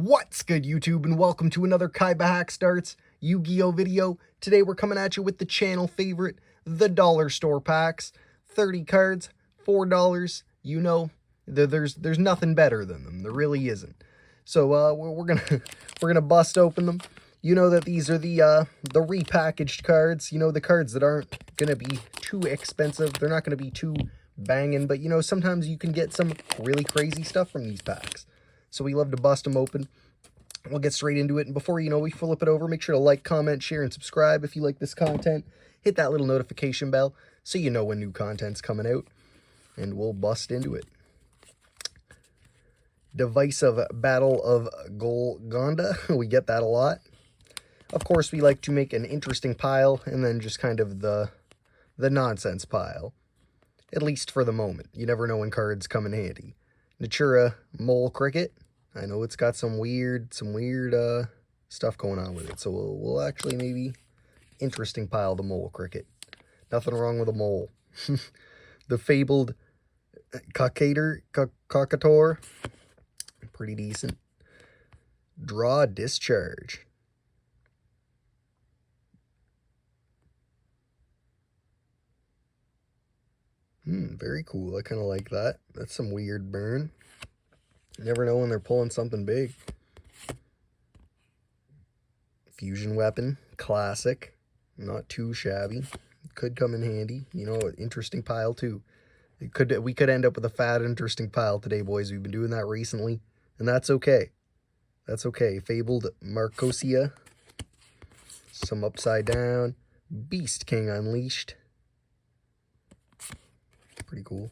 What's good, YouTube, and welcome to another KaibaHacksDartz Yu-Gi-Oh video. Today we're coming at you with the channel favorite, the dollar store packs. 30 cards, $4. You know, there's nothing better than them. There really isn't. So we're gonna bust open them. You know that these are the repackaged cards. You know, the cards that aren't gonna be too expensive. They're not gonna be too banging, but you know, sometimes you can get some really crazy stuff from these packs. So we love to bust them open. We'll get straight into it. And before you know we flip it over, make sure to like, comment, share, and subscribe if you like this content. Hit that little notification bell so you know when new content's coming out. And we'll bust into it. Divisive Battle of Golconda. We get that a lot. Of course, we like to make an interesting pile and then just kind of the nonsense pile. At least for the moment. You never know when cards come in handy. Natura Mole Cricket. I know it's got some weird stuff going on with it. So we'll actually maybe interesting pile the Mole Cricket. Nothing wrong with a mole. The Fabled Cockataur. Pretty decent. Draw Discharge. Very cool. I kind of like that. That's some weird burn. You never know when they're pulling something big. Fusion Weapon. Classic. Not too shabby. Could come in handy. You know, interesting pile too. We could end up with a fat, interesting pile today, boys. We've been doing that recently. And that's okay. That's okay. Fabled Marcosia. Some upside down. Beast King Unleashed. Pretty cool.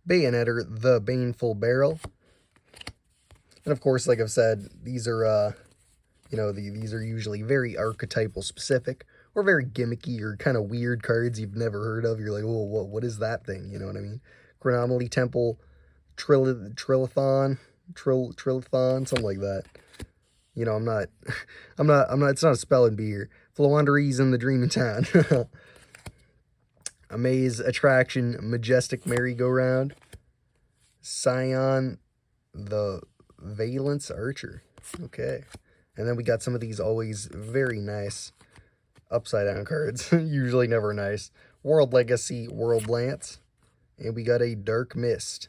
Bayonetter, the Baneful Barrel. And of course, like I've said, these are, you know, these are usually very archetypal specific or very gimmicky or kind of weird cards you've never heard of. You're like, oh, what is that thing? You know what I mean? Chronomaly Temple, Trillathon, something like that. You know, I'm not, it's not a spelling bee here. Floowandereeze in the Dreaming Town. Amaze Attraction, Majestic Merry-Go-Round. Scion, the Valence Archer. Okay. And then we got some of these always very nice upside-down cards. Usually never nice. World Legacy, World Lance. And we got a Dark Mist.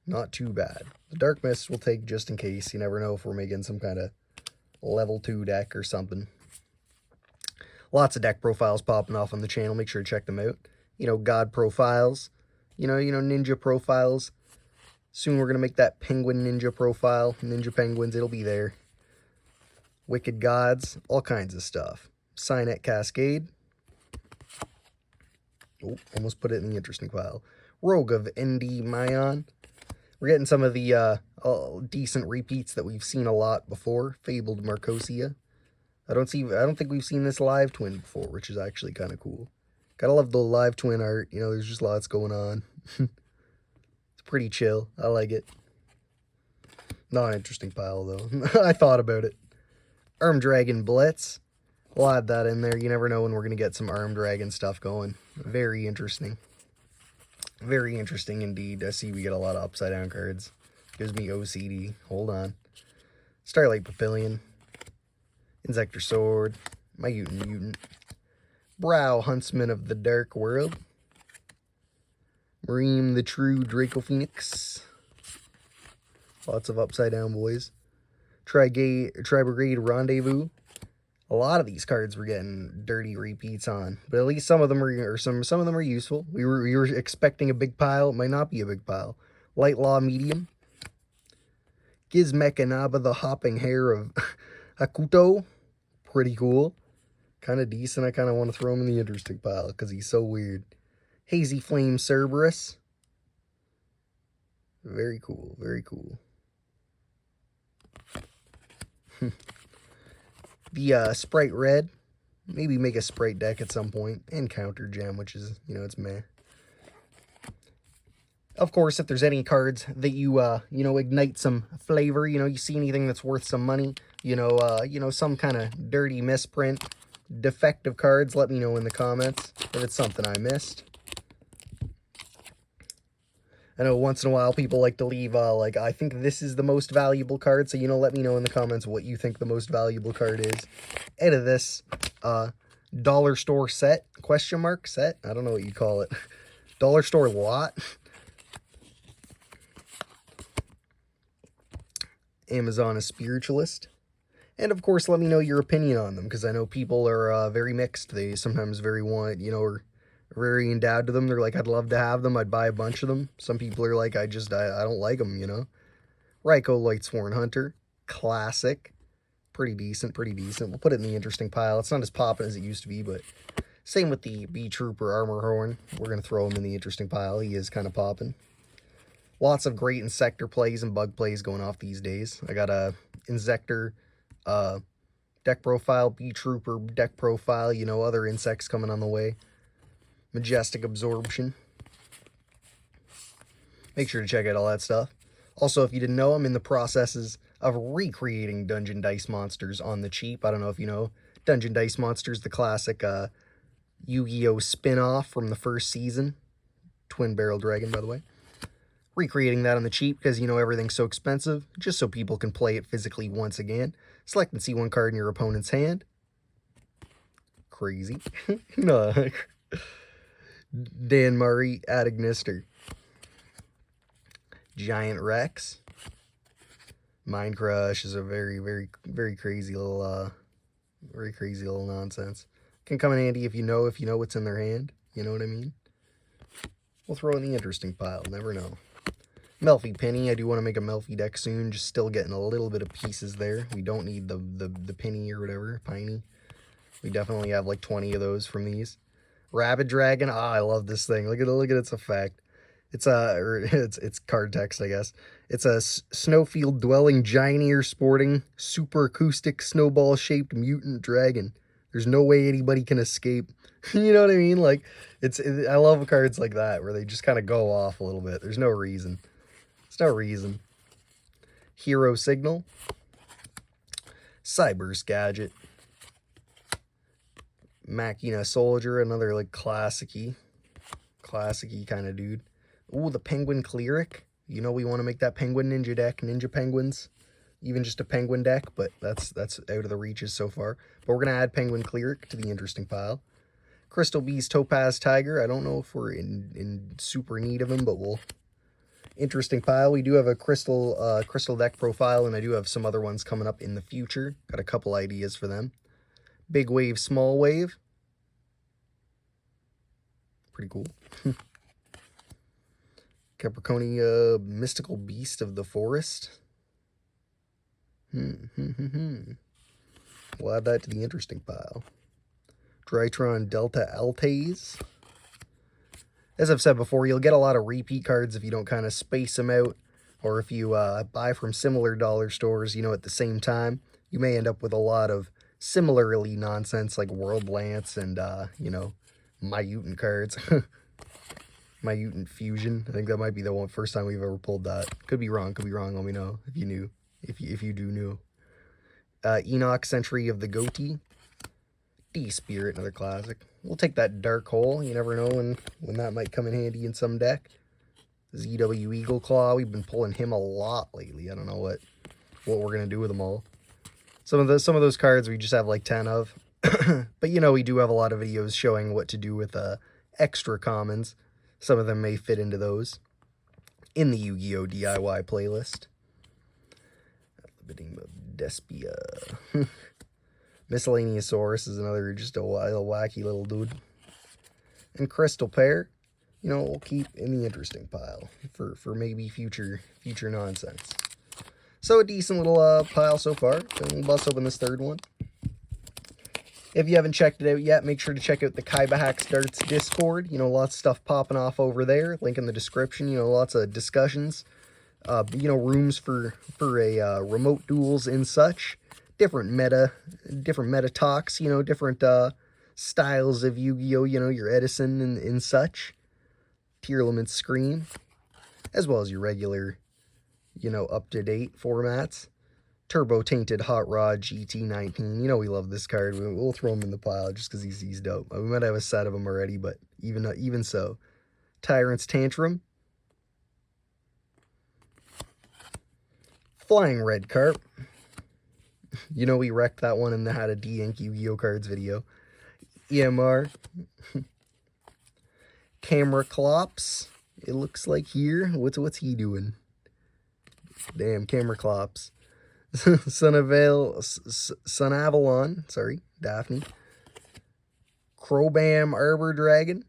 Not too bad. The Dark Mist we'll take just in case. You never know if we're making some kind of level 2 deck or something. Lots of deck profiles popping off on the channel. Make sure to check them out. You know, God profiles. You know, Ninja profiles. Soon we're going to make that Penguin Ninja profile. Ninja Penguins, it'll be there. Wicked Gods. All kinds of stuff. Signet Cascade. Oh, almost put it in the interesting pile. Rogue of Endymion. We're getting some of the decent repeats that we've seen a lot before. Fabled Marcosia. I don't think we've seen this live twin before, which is actually kind of cool. Gotta love the live twin art. You know, there's just lots going on. It's pretty chill. I like it. Not an interesting pile, though. I thought about it. Armed Dragon Blitz. We'll add that in there. You never know when we're going to get some Armed Dragon stuff going. Very interesting. Very interesting indeed. I see we get a lot of upside-down cards. Gives me OCD. Hold on. Starlight Pavilion. Insector Sword. My Mutant. Brow Huntsman of the Dark World. Mareem the True Draco Phoenix. Lots of upside down boys. Tri-Brigade Rendezvous. A lot of these cards we're getting dirty repeats on, but at least some of them are some of them are useful. We were expecting a big pile. It might not be a big pile. Light Law Medium. Gizmekanaba the Hopping Hare of Hakuto. Pretty cool. Kind of decent. I kind of want to throw him in the interesting pile because he's so weird. Hazy Flame Cerberus. Very cool. Very cool. The Sprite Red. Maybe make a Sprite deck at some point. And Counter Gem, which is, you know, it's meh. Of course, if there's any cards that you, you know, ignite some flavor, you know, you see anything that's worth some money, you know, some kind of dirty misprint, defective cards, let me know in the comments if it's something I missed. I know once in a while people like to leave, like, I think this is the most valuable card, so, let me know in the comments what you think the most valuable card is. Out of this, dollar store set, question mark, set? I don't know what you call it. Dollar store lot. Amazon, a spiritualist. And, of course, let me know your opinion on them, because I know people are very mixed. They sometimes are very endowed to them. They're like, I'd love to have them. I'd buy a bunch of them. Some people are like, I don't like them, Raikou Lightsworn Hunter. Classic. Pretty decent. We'll put it in the interesting pile. It's not as poppin' as it used to be, but same with the B Trooper Armor Horn. We're going to throw him in the interesting pile. He is kind of poppin'. Lots of great Insector plays and bug plays going off these days. I got a Insector deck profile, B Trooper deck profile, other insects coming on the way. Majestic Absorption. Make sure to check out all that stuff. Also, if you didn't know, I'm in the processes of recreating Dungeon Dice Monsters on the cheap. I don't know if you know Dungeon Dice Monsters, the classic Yu-Gi-Oh! Spin-off from the first season. Twin Barrel Dragon, by the way. Recreating that on the cheap because, everything's so expensive, just so people can play it physically once again. Select and see one card in your opponent's hand. Crazy. No. Dan Murray, Adagnister. Giant Rex. Mind Crush is a very, very, very crazy little nonsense. Can come in handy if you know what's in their hand. You know what I mean? We'll throw in the interesting pile. Never know. Melfi Penny. I do want to make a Melfi deck soon. Just still getting a little bit of pieces there. We don't need the Penny or whatever. Piney. We definitely have like 20 of those from these. Rabid Dragon. I love this thing. Look at its effect. It's it's card text, I guess. It's a snowfield dwelling giant ear sporting super acoustic snowball shaped mutant dragon. There's no way anybody can escape. You know what I mean? Like I love cards like that where they just kind of go off a little bit. There's no reason. There's no reason. Hero Signal. Cyber's Gadget. Machina Soldier, another like classic-y kind of dude. Ooh, the Penguin Cleric. We want to make that Penguin Ninja deck, Ninja Penguins. Even just a Penguin deck, but that's out of the reaches so far. But we're going to add Penguin Cleric to the interesting pile. Crystal Beast Topaz Tiger. I don't know if we're in super need of him, but we'll... Interesting pile. We do have a crystal deck profile, and I do have some other ones coming up in the future. Got a couple ideas for them. Big Wave, Small Wave. Pretty cool. Capricornia, Mystical Beast of the Forest. We'll add that to the interesting pile. Drytron Delta Altaze. As I've said before, you'll get a lot of repeat cards if you don't kind of space them out, or if you buy from similar dollar stores, at the same time. You may end up with a lot of similarly nonsense like World Lance and, Myutant cards. Myutant Fusion. I think that might be the first time we've ever pulled that. Could be wrong. Let me know if you knew. If you do know. Enoch, Century of the Goatee. D-Spirit, another classic. We'll take that Dark Hole. You never know when that might come in handy in some deck. ZW Eagle Claw. We've been pulling him a lot lately. I don't know what we're going to do with them all. Some of those cards we just have like 10 of. But we do have a lot of videos showing what to do with extra commons. Some of them may fit into those in the Yu-Gi-Oh! DIY playlist. Bidding of Despia. Miscellaneousaurus is another just a wacky little dude. And Crystal Pear, we'll keep in the interesting pile for maybe future nonsense. So a decent little pile so far. So we'll bust open this third one. If you haven't checked it out yet, make sure to check out the KaibaHacksDartz Discord. Lots of stuff popping off over there. Link in the description. Lots of discussions. Rooms for remote duels and such. Different meta talks. Different styles of Yu-Gi-Oh. Your Edison and such. Tearlaments Scream, as well as your regular, up-to-date formats. Turbo Tainted Hot Rod GT19. We love this card. We'll throw him in the pile just because he's dope. We might have a set of them already, but even so. Tyrant's Tantrum. Flying Red Carp. You know we wrecked that one in the How to De-Ink Yu-Gi-Oh cards video. EMR. Camera Clops. It looks like here. What's he doing? Damn, Camera Clops. Son Avalon. Sorry, Daphne. Crowbam Arbor Dragon.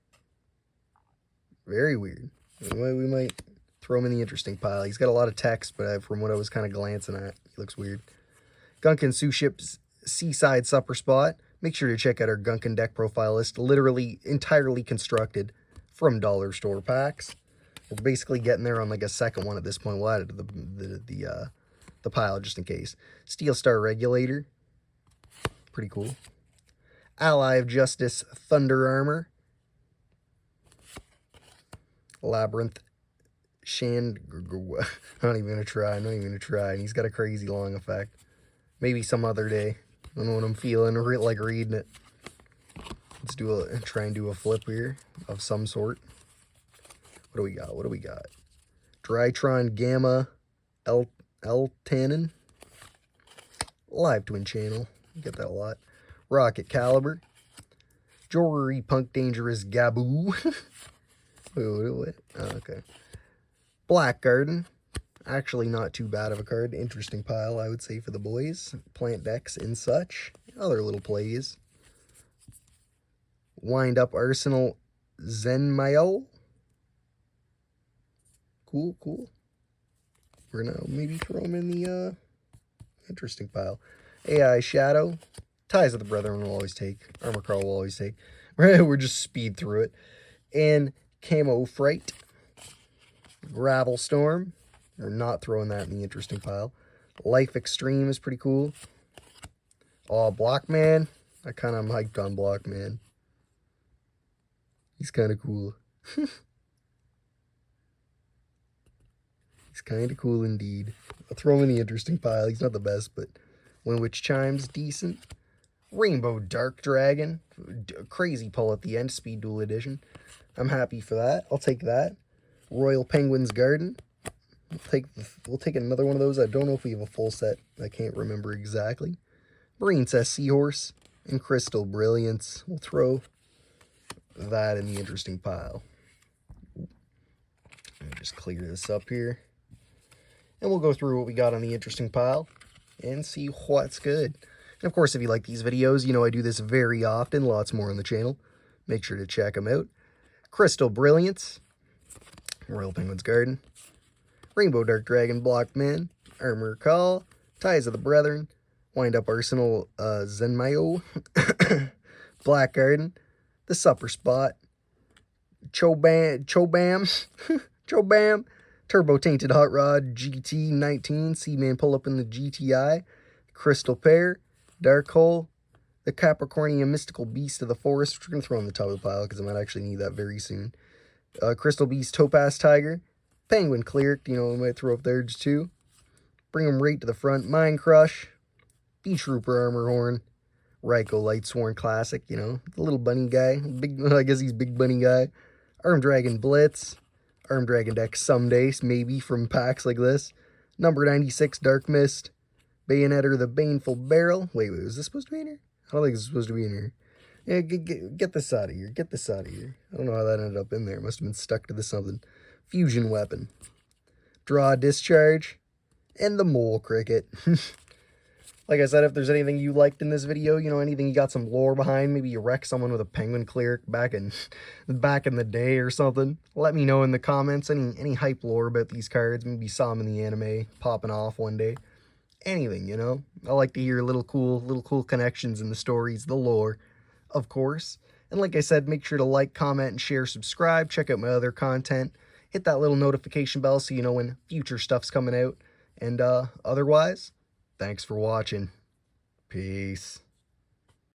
Very weird. We might throw him in the interesting pile. He's got a lot of text, but from what I was kind of glancing at, he looks weird. Gunkin Sue Ship's Seaside Supper Spot. Make sure to check out our Gunkin deck profile list. Literally entirely constructed from dollar store packs. We're basically getting there on like a second one at this point. We'll add it to the pile just in case. Steel Star Regulator. Pretty cool. Ally of Justice Thunder Armor. Labyrinth Shand. I'm not even going to try. And he's got a crazy long effect. Maybe some other day. I don't know what I'm feeling like reading it. Let's try and do a flip here of some sort. What do we got? Drytron Gamma L-Tannin. Live Twin Channel. Get that a lot. Rocket Caliber. Jewelry Punk Dangerous Gaboo. Wait. Oh, okay. Black Garden. Actually not too bad of a card. Interesting pile, I would say, for the boys. Plant decks and such. Other little plays. Wind Up Arsenal Zenmayo. Cool. We're going to maybe throw him in the interesting pile. AI Shadow. Ties of the Brethren will always take. Armor Crawl will always take. We're just speed through it. And Camo Fright. Gravel Storm. We're not throwing that in the interesting pile. Life Extreme is pretty cool. Oh, Blockman. I kind of am hyped on Blockman. He's kind of cool. He's kind of cool indeed. I'll throw him in the interesting pile. He's not the best, but Wind Witch Chimes, decent. Rainbow Dark Dragon. Crazy pull at the end. Speed Duel Edition. I'm happy for that. I'll take that. Royal Penguin's Garden. We'll take another one of those. I don't know if we have a full set. I can't remember exactly. Marine Cess Seahorse and Crystal Brilliance. We'll throw that in the interesting pile. Let me just clear this up here. And we'll go through what we got on the interesting pile and see what's good. And of course, if you like these videos, you know I do this very often. Lots more on the channel. Make sure to check them out. Crystal Brilliance. Royal Penguin's Garden. Rainbow Dark Dragon Blockman. Armor Call. Ties of the Brethren. Wind Up Arsenal Zenmayo. Black Garden. The Supper Spot. Chobam. Chobam. Turbo Tainted Hot Rod GT19. Seaman Pull Up in the GTI. Crystal Pear. Dark Hole. The Capricornia Mystical Beast of the Forest, which we're going to throw on the top of the pile because I might actually need that very soon. Crystal Beast Topaz Tiger. Penguin Cleric, you know, we might throw up there just too. Bring them right to the front. Mind Crush. Beach Trooper Armor Horn. Raikou Lightsworn Classic, you know, the little bunny guy. I guess he's big bunny guy. Arm Dragon Blitz. Arm Dragon deck someday, maybe, from packs like this. Number 96 Dark Mist. Bayonetter the Baneful Barrel. Wait, was this supposed to be in here? I don't think it's supposed to be in here. Yeah, get this out of here. Get this out of here. I don't know how that ended up in there. It must have been stuck to the something. Fusion Weapon. Draw Discharge. And the Mole Cricket. Like I said, if there's anything you liked in this video, you know, anything you got some lore behind, maybe you wrecked someone with a Penguin Cleric back in the day or something, let me know in the comments. Any hype lore about these cards. Maybe you saw them in the anime popping off one day. Anything, you know. I like to hear little cool connections in the stories, the lore, of course. And like I said, make sure to like, comment, and share, subscribe. Check out my other content. Hit that little notification bell so you know when future stuff's coming out. And otherwise, thanks for watching. Peace.